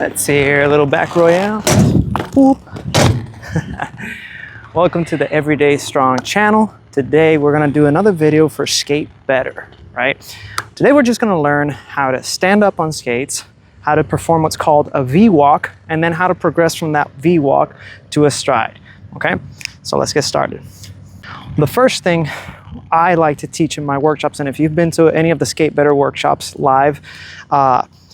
Let's see here, a little back royale. Whoop. Welcome to the Everyday Strong channel. Today we're gonna do another video for Skate Better, right? Today we're just gonna learn how to stand up on skates, how to perform what's called a V-walk, and then how to progress from that V-walk to a stride, okay? So let's get started. The first thing I like to teach in my workshops, and if you've been to any of the Skate Better workshops live,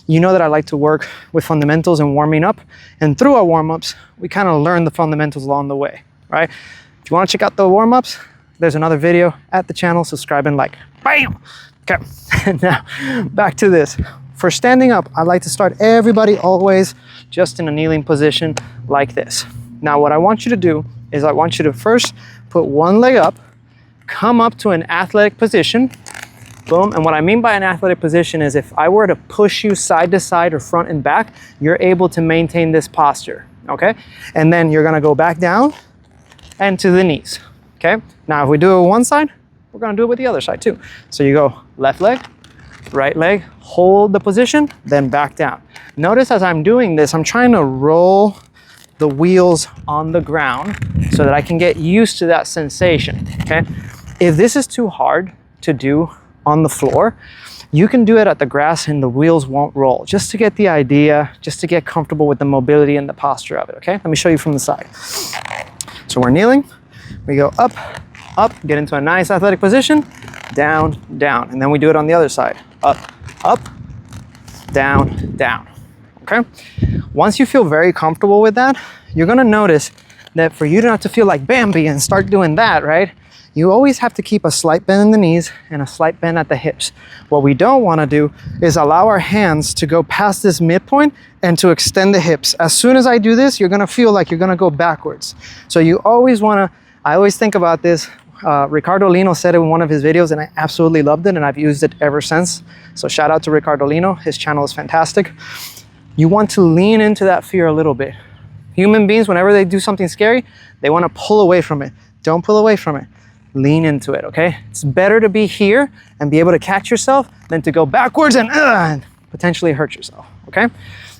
you know that I like to work with fundamentals and warming up. And through our warm-ups, we kind of learn the fundamentals along the way, right? If you want to check out the warm-ups, there's another video at the channel. Subscribe and like. Bam! Okay, now back to this. For standing up, I like to start everybody always just in a kneeling position like this. Now what I want you to do is I want you to first put one leg up, come up to an athletic position. Boom. And what I mean by an athletic position is if I were to push you side to side or front and back, you're able to maintain this posture, okay? And then you're gonna go back down and to the knees, okay? Now, if we do it with one side, we're gonna do it with the other side too. So you go left leg, right leg, hold the position, then back down. Notice as I'm doing this, I'm trying to roll the wheels on the ground so that I can get used to that sensation, okay? If this is too hard to do on the floor, you can do it at the grass and the wheels won't roll, just to get the idea, just to get comfortable with the mobility and the posture of it, okay? Let me show you from the side. So we're kneeling, we go up, up, get into a nice athletic position, down, down, and then we do it on the other side. Up, up, down, down, okay? Once you feel very comfortable with that, you're gonna notice that for you not to feel like Bambi and start doing that, right? You always have to keep a slight bend in the knees and a slight bend at the hips. What we don't want to do is allow our hands to go past this midpoint and to extend the hips. As soon as I do this, you're going to feel like you're going to go backwards. So you always want to, I always think about this. Ricardo Lino said it in one of his videos and I absolutely loved it and I've used it ever since. So shout out to Ricardo Lino. His channel is fantastic. You want to lean into that fear a little bit. Human beings, whenever they do something scary, they want to pull away from it. Don't pull away from it. Lean into it, okay? It's better to be here and be able to catch yourself than to go backwards and potentially hurt yourself, okay?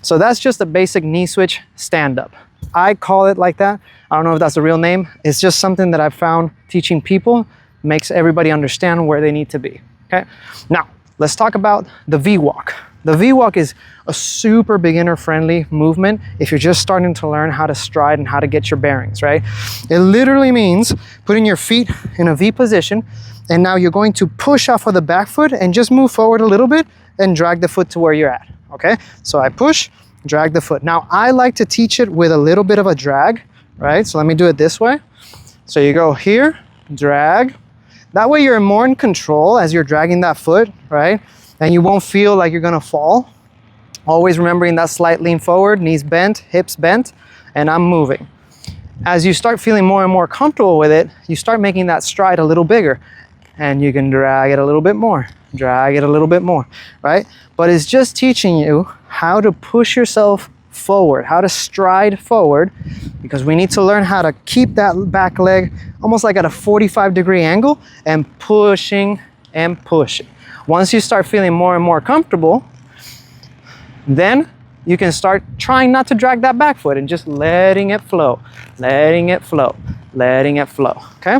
So that's just a basic knee switch stand up. I call it like that. I don't know if that's a real name. It's just something that I've found teaching people makes everybody understand where they need to be, okay? Now, let's talk about the V-walk. The V-walk is a super beginner-friendly movement if you're just starting to learn how to stride and how to get your bearings, right? It literally means putting your feet in a V position, and now you're going to push off of the back foot and just move forward a little bit and drag the foot to where you're at, okay? So I push, drag the foot. Now, I like to teach it with a little bit of a drag, right? So let me do it this way. So you go here, drag. That way you're more in control as you're dragging that foot, right? And you won't feel like you're gonna fall. Always remembering that slight lean forward, knees bent, hips bent, and I'm moving. As you start feeling more and more comfortable with it, you start making that stride a little bigger. And you can drag it a little bit more, drag it a little bit more, right? But it's just teaching you how to push yourself forward, how to stride forward, because we need to learn how to keep that back leg almost like at a 45-degree angle and pushing and pushing. Once you start feeling more and more comfortable, then you can start trying not to drag that back foot and just letting it flow, letting it flow, letting it flow, okay?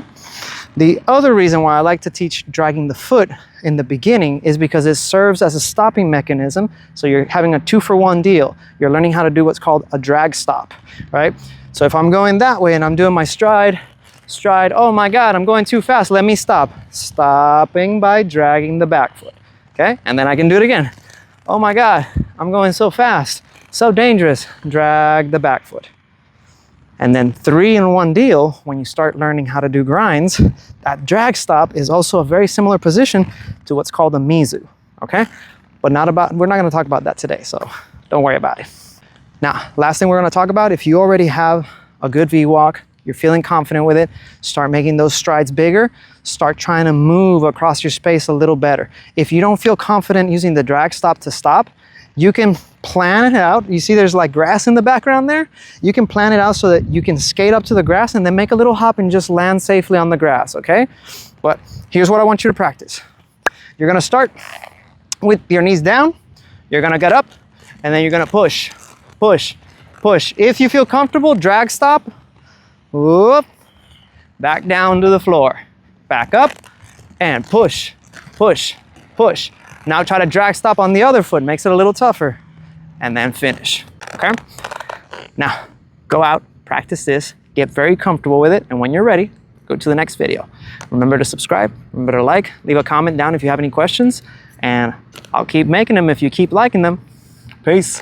The other reason why I like to teach dragging the foot in the beginning is because it serves as a stopping mechanism. So you're having a 2-for-1 deal. You're learning how to do what's called a drag stop, right? So if I'm going that way and I'm doing my stride, oh my God, I'm going too fast, let me stop. Stopping by dragging the back foot, okay? And then I can do it again. Oh my God, I'm going so fast, so dangerous, drag the back foot. And then 3-in-1 deal, when you start learning how to do grinds, that drag stop is also a very similar position to what's called a Mizu, okay? But we're not gonna talk about that today, so don't worry about it. Now, last thing we're gonna talk about, if you already have a good V-walk, you're feeling confident with it, start making those strides bigger, start trying to move across your space a little better. If you don't feel confident using the drag stop to stop, you can plan it out. You see there's like grass in the background there? You can plan it out so that you can skate up to the grass and then make a little hop and just land safely on the grass, okay? But here's what I want you to practice. You're gonna start with your knees down, you're gonna get up, and then you're gonna push, push, push. If you feel comfortable, drag stop, whoop, back down to the floor, back up, and push, push, push. Now try to drag stop on the other foot, makes it a little tougher, and then finish, okay? Now, go out, practice this, get very comfortable with it, and when you're ready, go to the next video. Remember to subscribe, remember to like, leave a comment down if you have any questions, and I'll keep making them if you keep liking them. Peace.